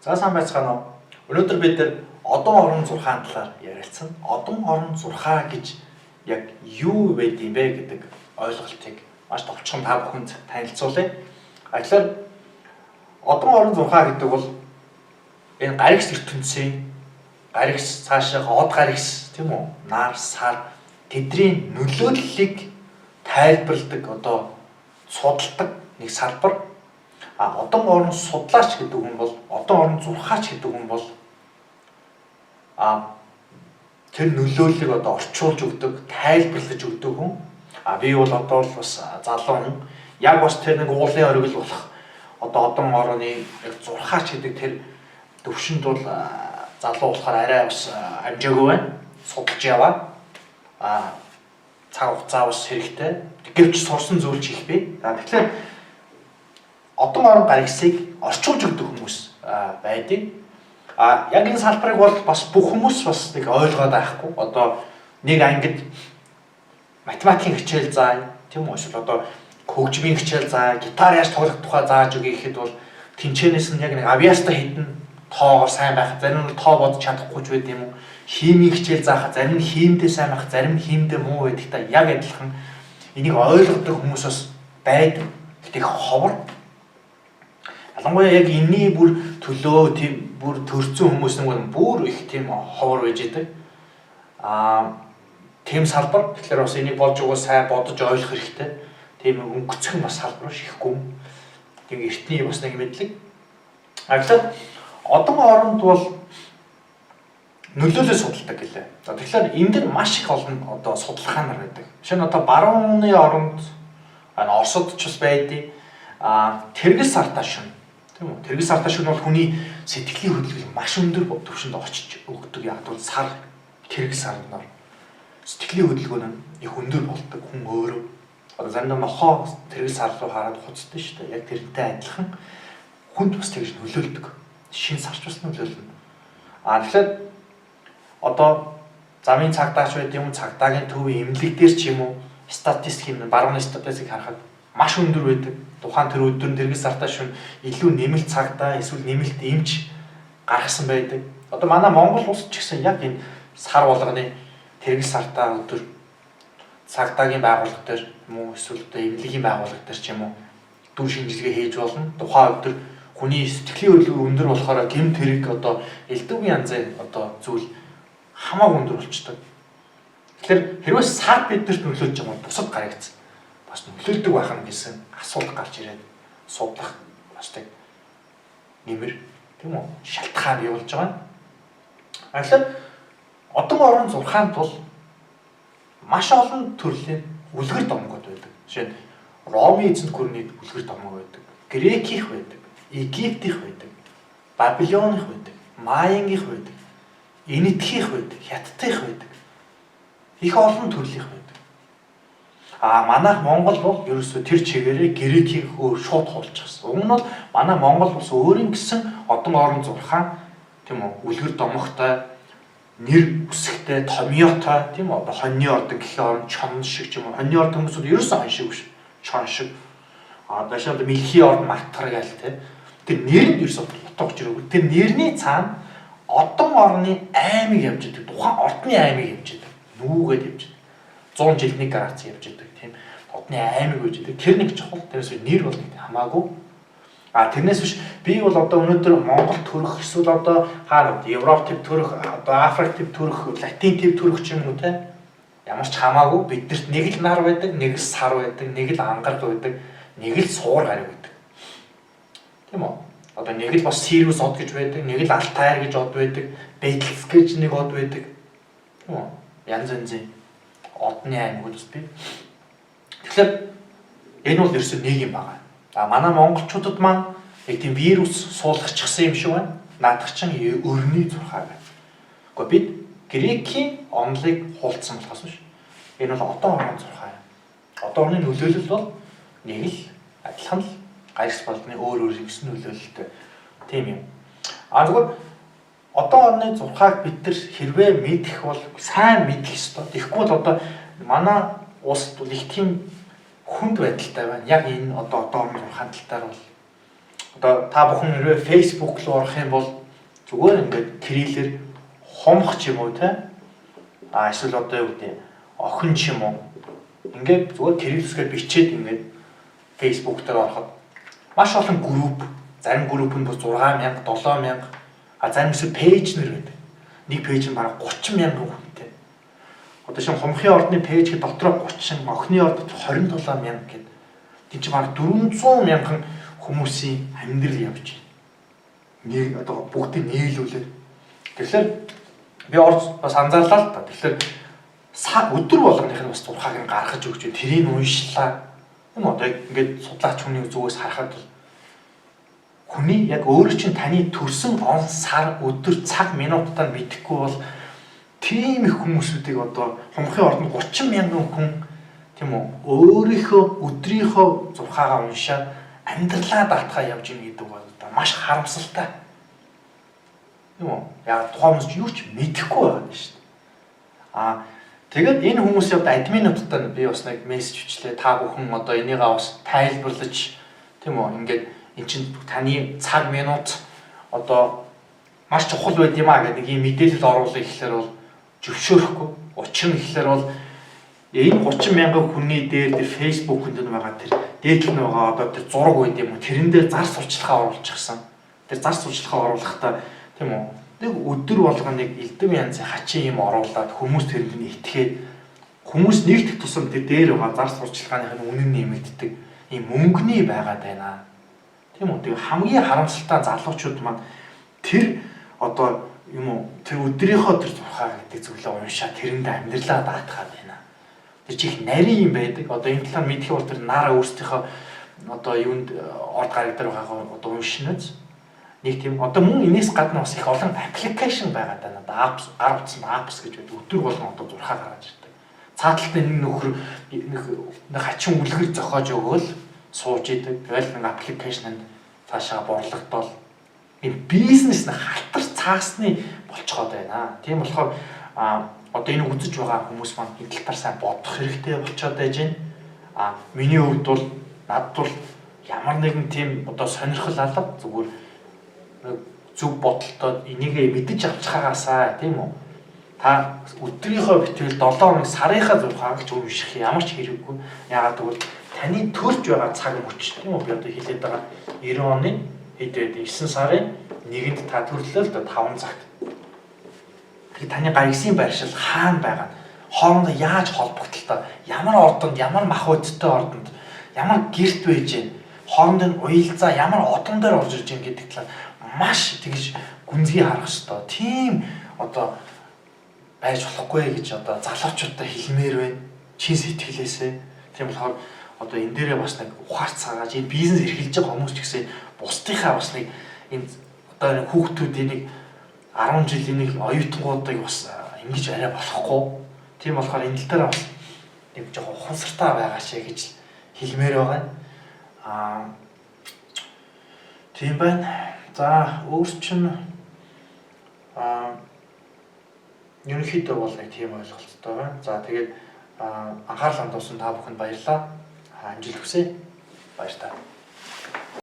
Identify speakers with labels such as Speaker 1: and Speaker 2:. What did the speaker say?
Speaker 1: За сайн байцгаана уу. Өнөөдөр бид одон орон зурхаан талаар ярилцсан. Одон орон зурхаа гэж яг юу вэ гэдэг ойлголтыг маш товчхон та бүхэнд танилцуулъя. Тэгэхээр одон орон зурхаа гэдэг бол энэ гаригс ертөнцийн гаригс цаашаа од гаригс тийм үү? Нар, сар тэдний нөлөөллийг тайлбарладаг судалдаг нэг салбар. Одон орон судлаач гэдэг хүн бол одон орон зурхаач гэдэг хүн бол тэр нөлөөллийг орчуулж өгдөг, тайлбарлаж өгдөг хүн. Би бол одоо бас залуу хүн. Яг бас тэр нэг уулын оргил болох одон орны зурхаач гэдэг тэр төвшөнд бол залуу болохоор арай бас амжаагүй байна. Судалж яваа. Цаг хугацаа бас хэрэгтэй. Гэвч сурсан зүйлч их бий. Тэгэхээр одон орон гаригсыг орчуулж өгдөг хүмүүс байдаг. Яг энэ салбарыг бол бас бүх хүмүүс бас нэг ойлгоод байхгүй. Нэг ангид математикийн хичээл заа, тийм үү? Эсвэл хөгжмийн хичээл заа, гитар яаж тоглох тухай зааж өгье гэхэд бол тэнцэнээс нь яг нэг авьяаста хитэн тоогоор сайн байх, зарим нь тоо бодож чадахгүй ч байд юм уу? Химийн хичээл заахад зарим нь хиймдээ сайн байх, зарим нь хиймдээ муу байдаг та яг адилхан энийг ойлгодог хүмүүс бас байдаг. Гэтэ ховор. Ялангуяа яг энэний бүр төлөө тийм бүр төрцөн хүмүүс нэг бүр их тийм ховор байж идэг. Тийм салбар. Тэгэхээр бас энийг болж өгөө сайн бодож ойлгох хэрэгтэй. Тийм өнгөцөх бас салбар шихгүй. Тийм эртний бас нэг мэдлэг. Тэгэхээр одон оронд бол нөлөөлөл судалдаг гэлээ. Тэгэхээр энэ дэр маш их олон судалгаанаар байдаг. Жишээ нь барууны оронд Оросд ч бас байдیں۔ Тэргэл сартаа шин. Тийм үү? Тэргэл сартаа шин бол хүний сэтгэлийн хөдөлгөөнийг маш өндөр түвшинд очиж өгдөг. Яг бол сар тэргэл сарнаар сэтгэлийн хөдөлгөөн нь их өндөр болдог хүн өөрөө. Заримдаа нохоо тэргэл сар руу хараад хуцдаг шүү дээ. Яг тэрнтэй адилхан хүнд бас тэгж нөлөөлдөг. Шин сарч бас нөлөөлнө. Тэгэхээр замын цагдаач байд юм цагдаагийн төвийн эмнэлэг дээр ч юм уу статистик юм барууны статистик харахад маш өндөр байдаг. Тухайн тэр өдөр тэргэл сартаа шин илүү нэмэлт цагдаа эсвэл нэмэлт эмч гаргасан байдаг. Манай Монгол улс ч гэсэн яг энэ сар болгоны тэргэл сартаа өдөр цагдаагийн байгууллага дээр юм уу эсвэл эмнэлгийн байгууллага дээр ч юм уу дүр шинжилгээ хийж болно. Тухайн өдөр хүний сэтгэлийн хөдөлгөөн өндөр болохоор гэмт хэрэг элдвийн янзын зүйл хамаагүй өндөр болчтой. Тэгэхээр хэрвээ сар биднэрт нөлөөлж байгаа бол бусад гарагц бас нөлөөлдөг байх нь гэсэн асуудал гарч ирээд судлах бас тэг нэмэр тийм үү шалтгаан бий болж байгаа. Тэгэхээр одон орон зурхаанд бол маш олон төрлийн үлгэр домгод байдаг. Жишээ нь Ромын эзэнт гүрний үлгэр домог байдаг. Грекийнх байдаг. Египтийнх байдаг. Бабилоных байдаг. Майянгийнх байдаг. Энэтхийнх байдаг. Хятадынх байдаг. Их олон төрлийнх байдаг. Манайх Монгол бол ерөөсөө тэр чигээрээ грекийг шууд хуулчихсан. Уг нь бол манай Монгол улс өөрийн гэсэн одон орон зурхаан тийм үү үлгэр домогтой нэр үсгтэй томьёотой тийм үү хоньны ордог гэх орн чон шиг ч юм уу хоньны ордог хүмүүс ерөөсөө хон шиг биш чон шиг дэшээ мэлхий орн мартар гээл тэр нэрэнд ерөөсөө утгач ирээгүй тэр нэрний цаана одон орны аймаг явж идэг тухайн ордны аймаг явж идэг нүүгээд явж идэг 100 жилийн грац явж идэг тийм одны аймаг байж идэг тэр нэг чухал тэрээс нэр бол нэг хамаагүй тэрнээс биш би бол өнөөдөр Монгол төрөх эсвэл хаана Европ төв төрөх Африк төв төрөх Латин төв төрөх ч юм уу те ямар ч хамаагүй биднэрт нэг л нар байдаг нэг л сар байдаг нэг л ангараг байдаг нэг л суур гариг байдаг тийм үү нэг л бас Сириус од гэж байдаг нэг л Алтайр гэж од байдаг Бэтлс гэж нэг од байдаг тийм үү янз янзын одны аймагуд бас бий. Тэгэхээр энэ бол ерөөсөө нэг юм байна. Манай монголчуудад маань яг тийм вирус суулгачихсан юм шиг байна. Наадах чинь өрний зурхаа байна. Гэхдээ бид грекийн онолыг хуулцсан болохоос биш. Энэ бол одон орон зурхаа юм. Одон орны нөлөөлөл бол нэг л адилхан л гаригс болдны өөр гэсэн нөлөөлөлтэй тийм юм. Зүгээр одон орны зурхааг бид нар хэрвээ мэдэх бол сайн мэдэх ёстой. Тэгэхгүй бол манай улсд бол их тийм хүнд байдалтай байна. Яг энэ одон орны зурхаан тал дээр бол Одоо та бүхэн хэрвээ Facebook руу орох юм бол зүгээр ингээд кириллээр хомх ч юм уу те эсвэл одоо юу гэдэг охин ч юм уу ингээд зүгээр кириллсээр бичээд ингээд Facebook дээр ороход маш олон групп, зарим групп нь 6,000, 7,000 зарим эсвэл пэйж нэр байдаг. Нэг пэйж нь бараг 30,000 хүнтэй. Одоо шинэ хомхын ордны пэйж дотроо 30, охины ордод 27,000 гэдэг. Тэг чи бараг 400,000 хүмүүсийн амьдрал явж байна. Нэг одоо бүгдийг нийлүүлээд. Тэгэхээр би бас анзаарлаа л та. Тэгэхээр өдөр болгоных нь бас зурхааг нь гаргаж өгч тэрийг уншлаа. Энэ одоо ингээд судлаач хүний зүгээс харахад бол хүний яг өөрөө чинь таны төрсөн он, сар, өдөр, цаг, минутаа мэдэхгүй бол тийм их хүмүүсүүдийг одоо хомхын ордонд 30,000 хүн тийм үү өөрийнхөө өдрийнхөө зурхаагаа уншаад амьдралаа даатгаа явж ийн гэдэг бол одоо маш харамсалтай. Тийм үү? Яг тухайн хүмүүс юу ч мэдэхгүй байгаа юм шүү дээ. Тэгээд энэ хүмүүсийн одоо админуудтай би бас нэг мессеж өчлээ. Та бүхэн одоо энийгээ бас тайлбарлаж тийм үү ингээд эн чинь таны цаг минут одоо маш чухал байд юм аа гэдэг ийм мэдээлэл оруулах гэхлээр бол зөвшөөрөхгүй. Учир нь гэхлээр бол энэ 30,000 хүний дээр Facebook-нд байгаа тэр дээдлэн байгаа одоо тэр зураг байд юм уу тэрэн дээр зар сурчлагаа оруулчихсан. Тэр зар сурчлагаа оруулахдаа тийм үү нэг өдөр болгоныг элдв янзын хачин юм оруулаад хүмүүс тэрэнд нь итгээд хүмүүс нэгдэх тусам тэр дээр байгаа зар сурчлагын үнэн нэмэгддэг ийм мөнгөний байгаад байна. Тийм үү тэг хамгийн харамсалтай залуучууд маань тэр одоо юм уу тэр өдрийнхөө тэр зурхаа гэдэг зүйлээ уншаад тэрэнд амьдралаа даатгаад байна. Тэр чих нарийн юм байдаг. Одоо энэ талаар мэдэх бол тэр нараа өөрсдийнхөө одоо юунд орд гараг дээр байгаа одоо уншинаж нэг тийм одоо мөн энэс гадна бас их олон аппликейшн байгаад байна. Одоо apps гэж байдаг. Өдөр болгон одоо зурхаа гаргаж ирдэг. Цааталтаа нэг нөхөр нэг хачин үлгэр зохиож өгөөл сууж идэг. Тэгэл нэг аппликейшнд цаашаа борлогдол энэ бизнес нэг халтар цаасны болцоход байна. Тийм болохоор одоо энэ үзэж байгаа хүмүүс маань энэ талаар сайн бодох хэрэгтэй болчиход байж байна. Миний хувьд бол надад бол ямар нэгэн тийм одоо сонирхол алга зүгээр зөв бодолтой энийгээ мэдэж авчихагаасаа тийм үү. Та өдрийнхөө битгэл 7 хоног сарынхаа зурхааг ч унших ямар ч хэрэггүй. Яагаад гэвэл таны төрж байгаа цаг мөч тийм үү. Би одоо хэлээд байгаа 90 оны хэд 9 сарын 1-нд та төрлөө л 5 цагт. Тэгээ таны гаргасан байршил хаана байгаа нь хоорондоо яаж холбогдолтой, ямар ордонд, ямар мах бодтой ордонд, ямар гэрт байж гэн, хоорондын уялзаа ямар одон дээр орж ирж гэн гэдэг талаар маш тэгж гүнзгий харах хэрэгтэй. Тийм одоо байж болохгүй гэж одоо залуучуудаа хэлмээр байна. Чин сэтгэлээсээ. Тийм болохоор одоо энэ дээрээ бас нэг ухаарч цагааж энэ бизнес эрхэлж байгаа хүмүүс ч гэсэн бусдынхаа бас нэг энэ одоо нэг хүүхдүүдийн нэг 10 жилийн нэг оюутгуудыг бас ингэж арай болохгүй. Тийм болохоор энэ тал дээр бас нэг жоохон ухамсартай байгаач гэж хэлмээр байгаа. Тийм байна. За өөрчлөн ерөнхийдөө бол нэг тийм ойлголттой байна. За тэгээд анхаарал хандуулсан та бүхэнд баярлалаа. Амжилт хүсье. Баяр таа.